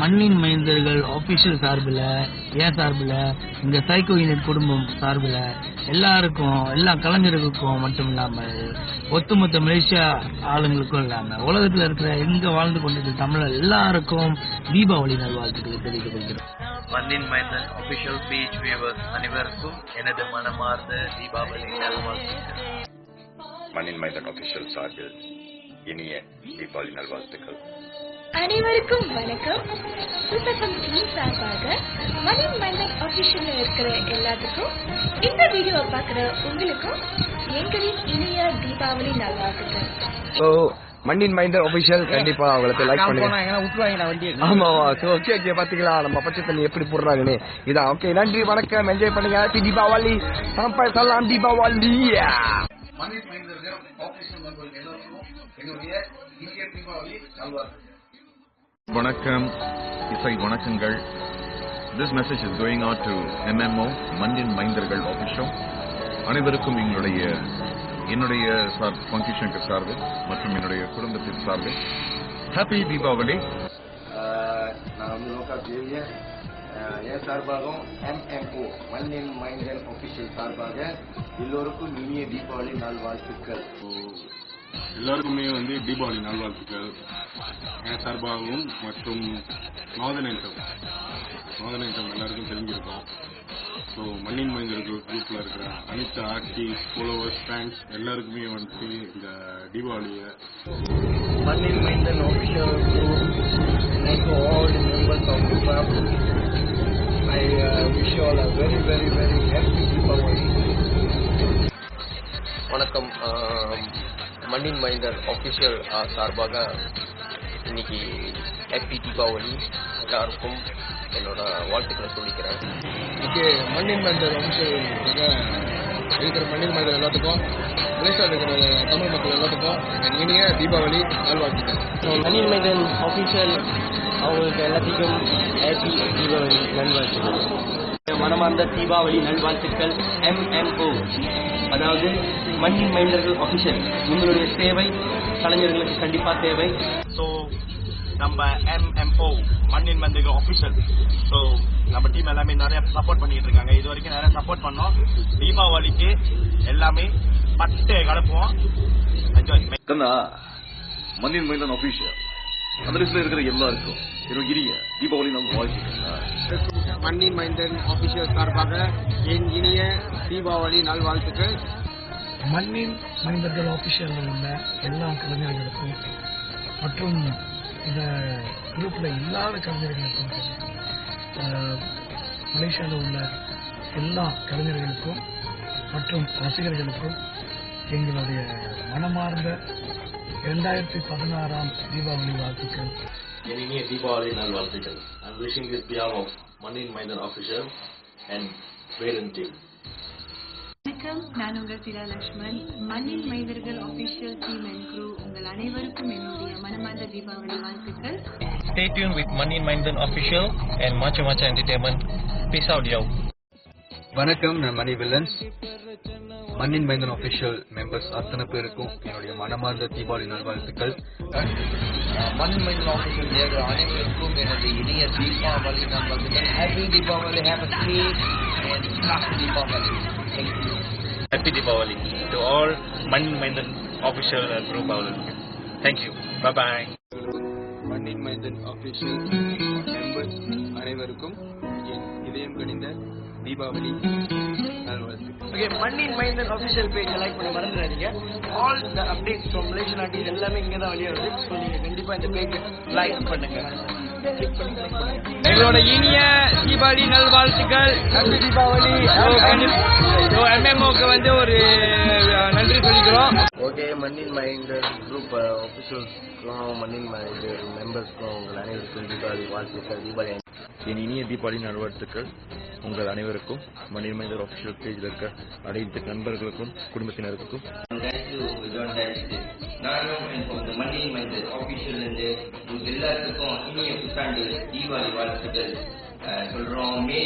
மண்ணின் மைந்தர்கள் ஆபீஷியல் சார்பில், ஏன் சார்பில், இந்த சைக்கோ யூனிட் குடும்பம் சார்பில் எல்லாருக்கும், எல்லா கலைஞர்களுக்கும் மட்டும் இல்லாமல் ஒட்டுமொத்த மலேசியா ஆளுங்களுக்கும் இல்லாமல் உலகத்தில் இருக்கிற எங்க வாழ்ந்து கொண்டிருக்கிற தமிழர் எல்லாருக்கும் தீபாவளி நல்வாழ்த்துக்களை தெரிவித்துக் கொள்கிறோம். மண்ணின் மைந்தன் ஆஃபிஷியல் பேஜ் வியூவர்ஸ் அனைவருக்கும் எனது மனமார்ந்த தீபாவளி நல்வாழ்த்துக்கள். மண்ணின் மைந்தன் ஆஃபிஷியல் சார்பில் இனிய தீபாவளி நல்வாழ்த்துக்கள். அனைவருக்கும் வணக்கம். சுத்தகம் டீம் சார்பாக மண்ணின் மைந்தன் ஆஃபிஷியல்ல இருக்கிற எல்லாத்துக்கும், இந்த வீடியோவை பார்க்குற உங்களுக்கும் எங்களின் இனிய தீபாவளி நல்வாழ்த்துக்கள். மண்ணின் மைந்தர் ஆஃபிஷியல் கண்டிப்பா அவங்களுக்கு லைக் பண்ணுங்க. ஆமா ஓகே பாத்தீங்களா நம்ம பச்சை தண்ணி எப்படி போடுறாங்கன்னு. இதான் ஓகே. நன்றி, வணக்கம், என்ஜாய் பண்ணுங்க. ஹாப்பி தீபாவளி. சாம்பா சலாம் தீபாவளி. மண்ணின் மைந்தர்கள் ஆபீஷியல் மெம்பர்கள் எல்லாருக்கும் என்னுடைய இந்திய தீபாவளி நல்வாழ்த்துக்கள். வணக்கம், இசை வணக்கங்கள். This message is going out to MMO மண்ணின் மைந்தர்கள் ஆஃபிஷியல். அனைவருக்கும் என்னுடைய ஃபங்க்ஷன் சார்பில் மற்றும் என்னுடைய குடும்பத்தின் சார்பில் ஹாப்பி தீபாவளி. நான் லோகா ஜேவியர், என் சார்பாகவும் MMO மண்ணின் மைந்தன் ஆஃபிஷியல் சார்பாக எல்லோருக்கும் இனிய தீபாவளி நல்வாழ்த்துக்கள். எல்லாருக்குமே தீபாவளி நல்வாழ்த்துக்கள் என் சார்பாகவும் மற்றும் நாதன் ஐட்டம் எல்லாருக்கும் தெரிஞ்சிருக்கோம். ஸோ மண்ணின் மைந்தர்கள் குரூப்பில் இருக்கிற அனைத்து ஆர்டிஸ்ட், ஃபாலோவர்ஸ், ஃபேன்ஸ் எல்லாருக்குமே இந்த தீபாவளியை மண்ணின் மைந்தன் official group, all the members of the club, I wish you all a very very very happy Deepavali. வணக்கம். மண்ணின் மைந்தர் ஆஃபிஷியல் சார்பாக இன்னைக்கு ஹாப்பி தீபாவளி. எல்லாருக்கும் என்னோட வாழ்த்துக்களை சொல்லிக்கிறேன். ஓகே, மண்ணின் மைந்தர் ஆஃபிஷியல் இருக்கிற மண்ணின் மைந்தர் எல்லாத்துக்கும், மலேசியாவில் இருக்கிற தமிழ் மக்கள் எல்லாத்துக்கும் இனிய தீபாவளி நல்வாழ்த்துக்கள். மண்ணின் மைந்தன் ஆஃபிஷியல் அவங்களுக்கு எல்லாத்துக்கும் ஹாப்பி தீபாவளி நல்வாழ்த்துக்கள். மனமார்ந்த தீபாவளி நல்வாழ்த்துக்கள். MMO, அதாவது மண்ணின் மைந்தர்கள் ஆஃபிஷியல். உங்களுடைய சேவை கலைஞர்களுக்கு கண்டிப்பா தேவை. ஸோ நம்ம MMO மண்ணின் மைந்தர்கள் ஆஃபிஷியல், ஸோ நம்ம டீம் எல்லாமே நிறைய சப்போர்ட் பண்ணிட்டு இருக்காங்க. இது வரைக்கும் நிறைய சப்போர்ட் பண்ணோம். தீபாவளிக்கு எல்லாமே பட்டை கலப்புவோம். என்ஜாய். மண்ணின் மைந்தன் ஆஃபிஷியல் அந்த லிஸ்ட்ல இருக்கிற எல்லாருக்கும் இனிய தீபாவளி நல்வாழ்த்துக்கள். மண்ணின் மைந்தன் ஆஃபிஷியல் சார்பாக என் இனிய தீபாவளி நல்வாழ்த்துக்கள். மண்ணின் மைந்தர்கள் ஆஃபிஷியலில் உள்ள எல்லா கலைஞர்களுக்கும் மற்றும் இந்த குரூப்பில் இல்லாத கலைஞர்களுக்கும், மலேசியாவில் உள்ள எல்லா கலைஞர்களுக்கும் மற்றும் ரசிகர்களுக்கும் எங்களுடைய மனமார்ந்த 2016 தீபாவளி வாழ்த்துக்கள். இனிய தீபாவளி நல்வாழ்த்துக்கள். I'm wishing this behalf of மண்ணின் மைந்தன் ஆஃபிஷியல் and வேலன் டீம். வணக்கம், நான் உங்கள் சிரா லக்ஷ்மன். மண்ணின் மைந்தர்கள் ஆஃபிஷியல் டீம் அண்ட் குரூ உங்கள் அனைவருக்கும் என்னுடைய மனமார்ந்த தீபாவளி வாழ்த்துக்கள். Stay tuned with மண்ணின் மைந்தன் official and Macha Entertainment. Peace out, yo. வணக்கம், நான் மணி வில்லன்ஸ். மண்ணின் மைந்தன் ஆஃபிஷியல் மெம்பர்ஸ் அத்தனை பேருக்கும் என்னுடைய மனமார்ந்த தீபாவளி நல்வாழ்த்துக்கள். மண்ணின் மைந்தன் ஆஃபிஷியல் நேர்கள் அனைவருக்கும் எனது இனிய தீபாவளி நல்வாழ்த்துக்கள். Happy Deepavali. Have a sweet and happy Deepavali. Thank you. Happy Deepavali to all மண்ணின் மைந்தன் official group. Thank you. Bye bye. மண்ணின் மைந்தன் ஆஃபிஷியல் மெம்பர்ஸ் அனைவருக்கும் என் இதயம் கனிந்த தீபாவளி நல்வாழ்த்துக்கள். ஓகே, மண்ணின் மைந்தன் ஆஃபிஷியல் பேஜ் லைக் பண்ண மறந்துடாதீங்க. All the updates from Malaysian artist எல்லாமே இங்கே தான் வெளியே வருது. ஸோ நீங்கள் கண்டிப்பாக இந்த பேஜை லைக் பண்ணுங்க. எங்களோட இனிய தீபாவளி நல்வாழ்த்துக்கள். ஹாப்பி தீபாவளி. MMOக்கு ஒரு நன்றி சொல்லிக்கிறோம். ஓகே, மண்ணின் மைந்தர் குரூப் ஆஃபிஷியல்ஸ்க்கும் மண்ணின் மைந்தர் மெம்பர்ஸ்க்கும் உங்கள் அனைவருக்கும் தீபாவளி வாழ்த்துக்கள். தீபாவளி என் இனிய தீபாவளி நல்வாழ்த்துக்கள் உங்கள் அனைவருக்கும். மண்ணின் மைந்தர் ஆஃபிஷியல் பேஜில் இருக்க அனைத்து நண்பர்களுக்கும் குடும்பத்தினருக்கும். நானும் மண்ணின் மைந்தர் ஆஃபிஷியல் இருந்து எல்லாத்துக்கும் இனிய புத்தாண்டு தீபாவளி வாழ்த்துக்கள் சொல்றோம். மே